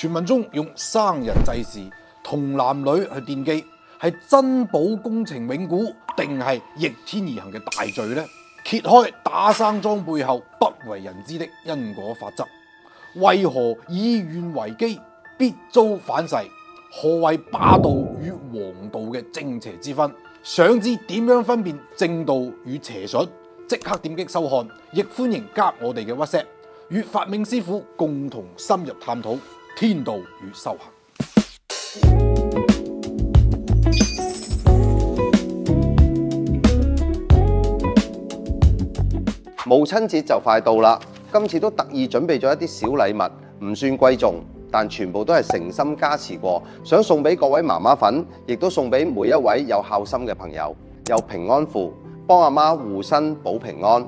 傳聞中用生人祭祀同男女去奠基，係珍寶工程永固，定係逆天而行嘅大罪呢？揭開打生莊背後不為人知的因果法則，為何以願為基必遭反噬？何謂霸道與王道嘅正邪之分？想知點樣分辨正道與邪術？即刻點擊收看，亦歡迎加我哋嘅 WhatsApp， 與法明師傅共同深入探討天道與修行。母親節就快到啦，今次都特意準備咗一啲小禮物，唔算貴重，但全部都係誠心加持過，想送俾各位媽媽粉，亦都送俾每一位有孝心嘅朋友。有平安符，幫阿媽護身保平安，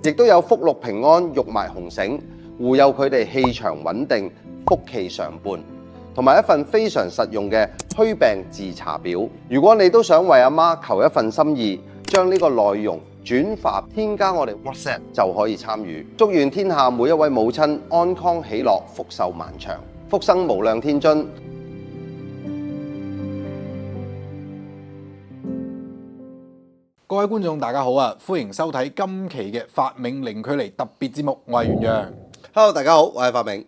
亦都有福祿平安玉埋紅繩，護佑佢哋氣場穩定，福氣常伴。同埋一份非常實用嘅祛病自查表。如果你都想為阿媽求一份心意，將呢個內容轉發添加我哋 WhatsApp 就可以參與。祝願天下每一位母親安康喜樂，福壽萬長，福生無量天津。各位觀眾大家好啊，歡迎收睇今期嘅法銘零距離特別節目，我係袁洋。Hello， 大家好，我係法銘。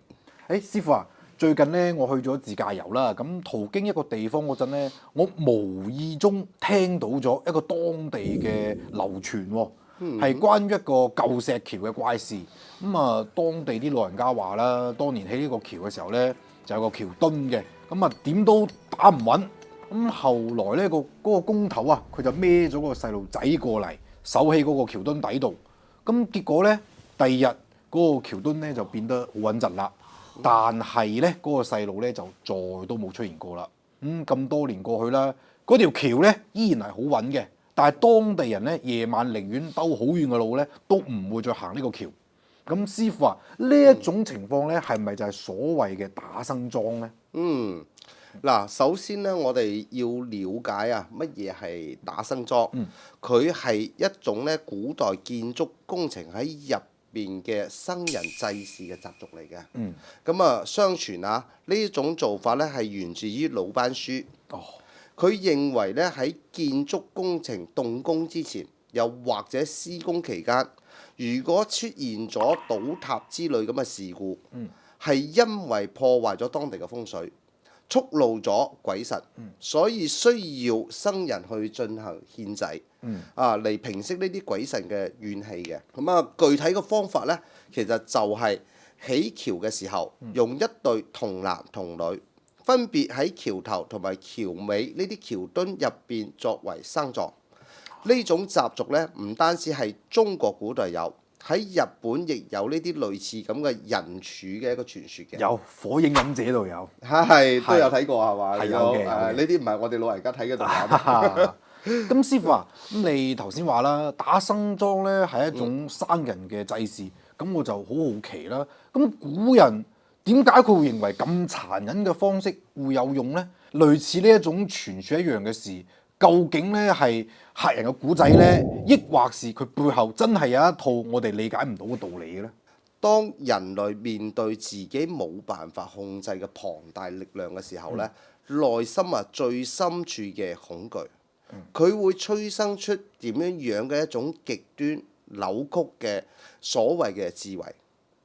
師傅啊，最近咧我去咗自駕遊啦，咁途經一個地方嗰陣咧，我無意中聽到咗一個當地嘅流傳喎，係關於一個舊石橋嘅怪事。咁啊，當地啲老人家話啦，當年起呢個橋嘅時候咧，就有個橋墩嘅，咁啊點都打唔穩。咁後來咧嗰個工頭啊，佢就孭咗個細路仔過嚟，守喺嗰個橋墩底度。咁結果咧，第二日嗰個橋墩咧就變得好穩陣啦。但係咧嗰個細路咧就再都冇出現過啦。咁多年過去啦，嗰條橋咧依然係好穩嘅。但係當地人咧夜晚寧願兜好遠嘅路咧，都唔會再行呢個橋。咁師傅啊，呢一種情況咧係咪就係所謂嘅打生樁咧？嗱，首先咧，我哋要了解啊，乜嘢係打生樁？佢係一種咧古代建築工程喺入邊嘅生人祭祀嘅習俗嚟嘅。咁啊，相傳啊，呢種做法咧係源自於魯班書。佢認為咧喺建築工程動工之前，又或者施工期間，如果出現咗倒塌之類咁嘅事故，係因為破壞咗當地嘅風水，觸怒咗鬼神，所以需要生人去進行獻祭，嚟平息呢啲鬼神嘅怨氣嘅。咁啊，具體嘅方法呢，其實就係起橋嘅時候，用一對童男童女，分別喺橋頭同埋橋尾呢啲橋墩入邊作為生樁。呢種習俗呢，唔單止係中國古代有。喺日本亦有呢啲類似咁嘅人柱嘅一個傳說嘅，有火影忍者度有，係都有睇過係嘛？係有嘅。呢啲唔係我哋老人家睇嘅動畫。咁師傅啊，咁你頭先話啦，打生樁咧係一種生人嘅祭祀，咁我就好好奇啦。咁古人點解佢會認為咁殘忍嘅方式會有用咧？類似呢一種傳說一樣嘅事。究竟咧係客人嘅古仔咧，抑或是佢背後真係有一套我哋理解唔到嘅道理嘅咧？當人類面對自己冇辦法控制嘅龐大力量嘅時候咧，內心啊最深處嘅恐懼，佢會催生出點樣樣嘅一種極端扭曲嘅所謂嘅智慧。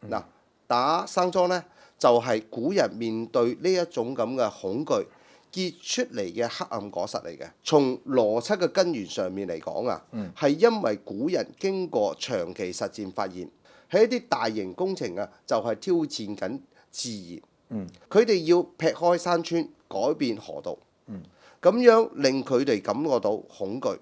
嗱，打生樁咧就係古人面對呢一種咁嘅恐懼結出嚟嘅黑暗果實嚟嘅。從邏輯嘅根源上面嚟講啊，係因為古人經過長期實踐發現，喺一啲大型工程啊，就係挑戰緊自然。佢哋要劈開山川，改變河道，咁樣令佢哋感覺到恐懼，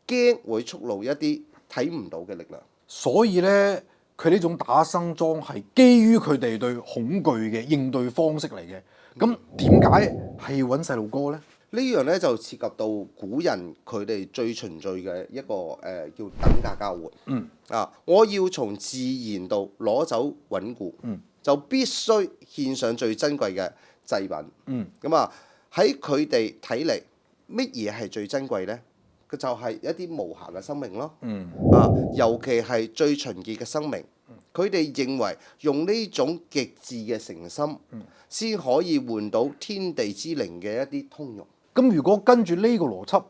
驚會觸怒一啲睇唔到嘅力量。所以咧，佢呢種打生樁係基於佢哋對恐懼嘅應對方式嚟嘅。咁點解係要揾細路哥呢？呢樣咧就涉及到古人佢哋最循序嘅一個叫等價交換。我要從自然度攞走穩固，就必須獻上最珍貴嘅祭品。咁啊喺佢哋睇嚟，乜嘢係最珍貴呢？佢就係一啲無瑕嘅生命咯。尤其係最純潔嘅生命，佢哋認為用呢種極致嘅誠心，先可以換到天地之靈嘅一啲通用。咁如果跟住呢個邏輯，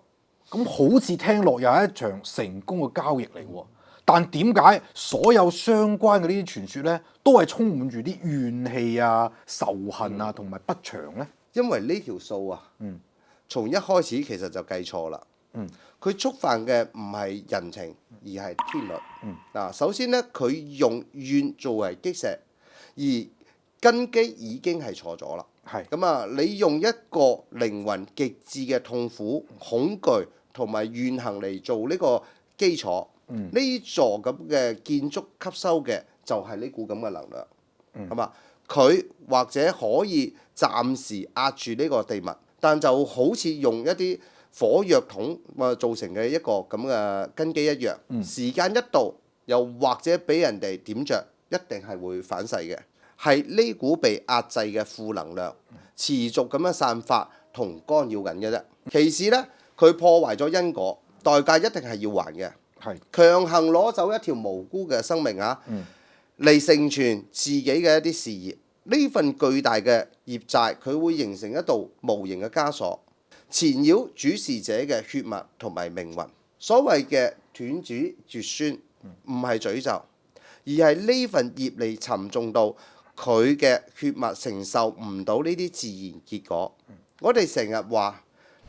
咁好似聽落又係一場成功嘅交易嚟喎。但點解所有相關嘅呢啲傳說呢，都係充滿住啲怨氣啊、仇恨啊同埋不祥呢？因為呢條數啊，從一開始其實就計錯啦。佢觸犯嘅唔係人情，而係天律。首先呢，佢用怨作為基石，而根基已經係錯咗啦。咁啊，你用一個靈魂極致嘅痛苦、恐懼同埋怨恨嚟做呢個基礎，呢座咁嘅建築吸收嘅就係呢股咁嘅能量，係嘛？佢或者可以暫時壓住呢個地物，但就好似用一啲火藥桶造成嘅一個咁嘅根基一樣，時間一到，又或者俾人哋點着，一定係會反噬嘅。係呢股被壓制嘅負能量，持續咁樣散發同干擾緊嘅啫。其次呢，佢破壞咗因果，代價一定係要還嘅。強行攞走一條無辜嘅生命啊，嚟成全自己嘅一啲事業。呢份巨大嘅業債，佢會形成一道無形嘅枷鎖，纏繞主事者嘅血脈同埋命運。所謂嘅斷子絕孫，唔係詛咒，而係呢份業力沉重到佢嘅血脈承受唔到呢啲自然結果。我哋成日話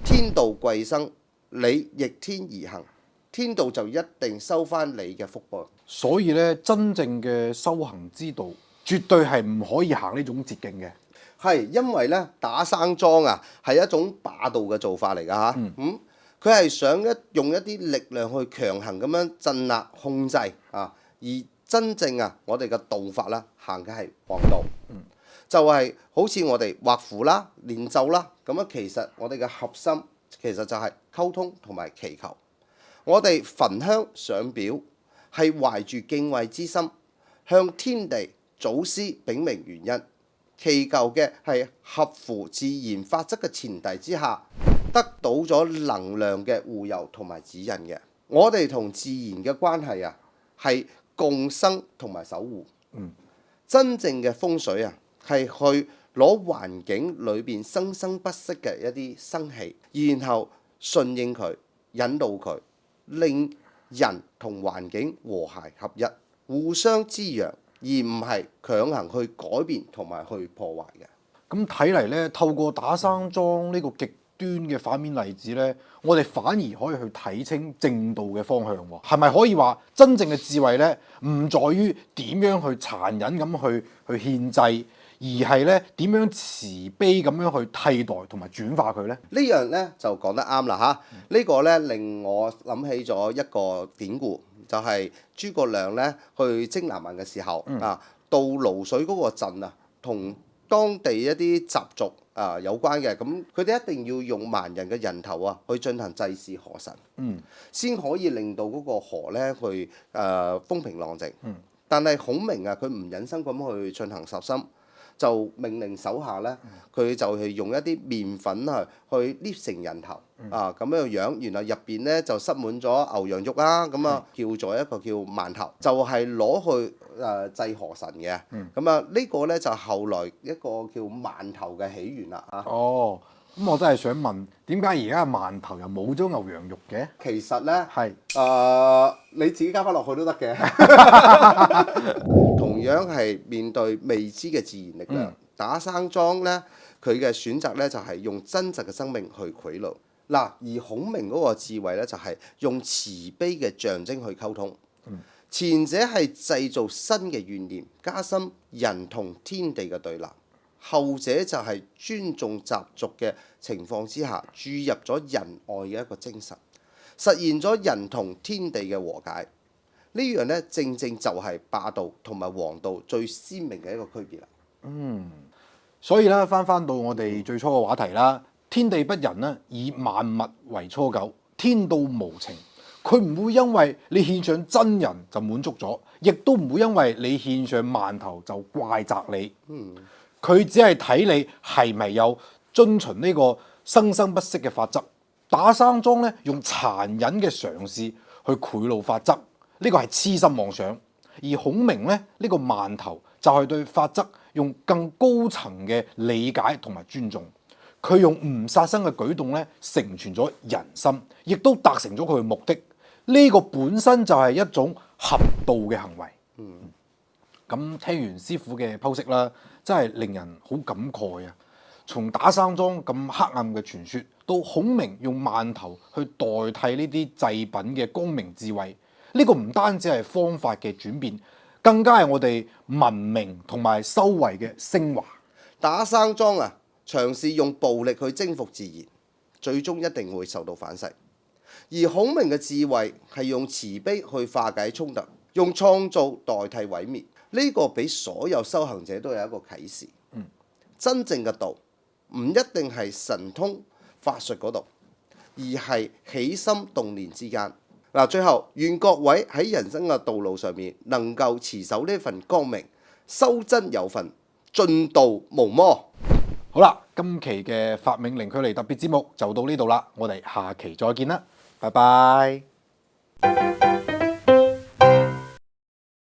天道貴生，你逆天而行，天道就一定收翻你嘅福報。所以咧，真正嘅修行之道，絕對係唔可以行呢種捷徑嘅。係因為咧，打生樁啊，係一種霸道嘅做法嚟㗎嚇。佢係想用一啲力量去強行咁樣鎮壓控制啊，而真正啊，我哋嘅道法啦，行嘅係王道，就係好似我哋畫符啦、練咒啦，咁樣其實我哋嘅核心其實就係溝通同埋祈求。我哋焚香上表係懷住敬畏之心，向天地祖師稟明原因，祈求嘅係合乎自然法則嘅前提之下，得到咗能量嘅護佑同埋指引嘅。我哋同自然嘅關係啊，係共生同埋守護。真正嘅風水啊，係去攞環境裏邊生生不息嘅一啲生氣，然後順應佢，引導佢，令人同環境和諧合一，互相滋養，而唔係強行去改變同埋去破壞嘅。咁睇嚟咧，透過打生樁呢個極端嘅反面例子咧，我哋反而可以去睇清正道嘅方向喎。係咪可以話真正嘅智慧咧，唔在於點樣去殘忍咁去獻祭，而係咧點樣慈悲咁樣去替代同埋轉化佢咧？呢樣咧就講得啱啦嚇！呢個咧令我諗起咗一個典故，就係諸葛亮咧去征南蠻嘅時候啊，到滷水嗰個鎮啊，同當地一啲習俗有關嘅，咁佢哋一定要用蠻人嘅人頭啊，去進行祭祀河神，先可以令到嗰個河咧去風平浪靜。但係孔明啊，佢唔忍心咁去進行實心，就命令手下咧，佢就係用一啲麵粉去捏成人頭咁樣樣，然後入邊咧就塞滿咗牛羊肉啦，咁啊叫做一個叫饅頭，就係攞去祭河神嘅。咁啊呢個咧就後來一個叫饅頭嘅起源啦嚇。哦，咁我真係想問，點解而家饅頭又冇咗牛羊肉嘅？其實咧係你自己加翻落去都得嘅。同樣係面對未知嘅自然力量，打生樁咧，佢嘅選擇咧就係用真實嘅生命去賄賂。嗱，而孔明嗰個智慧咧就係用慈悲嘅象徵去溝通。前者係製造新嘅怨念，加深人同天地嘅對立；後者就係尊重習俗嘅情況之下，注入咗仁愛嘅一個精神，實現咗人同天地嘅和解。呢樣咧，正正就係霸道同埋王道最鮮明嘅一個區別啦。所以咧，翻到我哋最初嘅話題啦，天地不仁咧，以萬物為芻狗，天道無情。佢唔會因為你獻上真人就滿足咗，亦都唔會因為你獻上饅頭就怪責你。佢只係睇你係咪有遵循呢個生生不息嘅法則。打生樁咧，用殘忍嘅嘗試去賄賂法則，呢個係痴心妄想。而孔明咧呢個饅頭就係對法則用更高層嘅理解同埋尊重。佢用唔殺生嘅舉動咧，成全咗人心，亦都達成咗佢嘅目的。呢個本身就係一種合道嘅行為。咁聽完師傅嘅剖析啦，真係令人好感慨啊！從打生莊咁黑暗嘅傳說，到孔明用饅頭去代替呢啲祭品嘅光明智慧，呢個唔單止係方法嘅轉變，更加係我哋文明同埋修為嘅升華。打生莊啊，嘗試用暴力去征服自然，最終一定會受到反噬。而孔明嘅智慧係用慈悲去化解衝突，用創造代替毀滅。呢個俾所有修行者都有一個啟示。真正嘅道唔一定係神通法術嗰度，而係起心動念之間。嗱，最後願各位喺人生嘅道路上面能夠持守呢份光明，修真有份，進道無魔。好啦，今期嘅發命靈距離特別節目就到呢度啦，我哋下期再見啦，拜拜。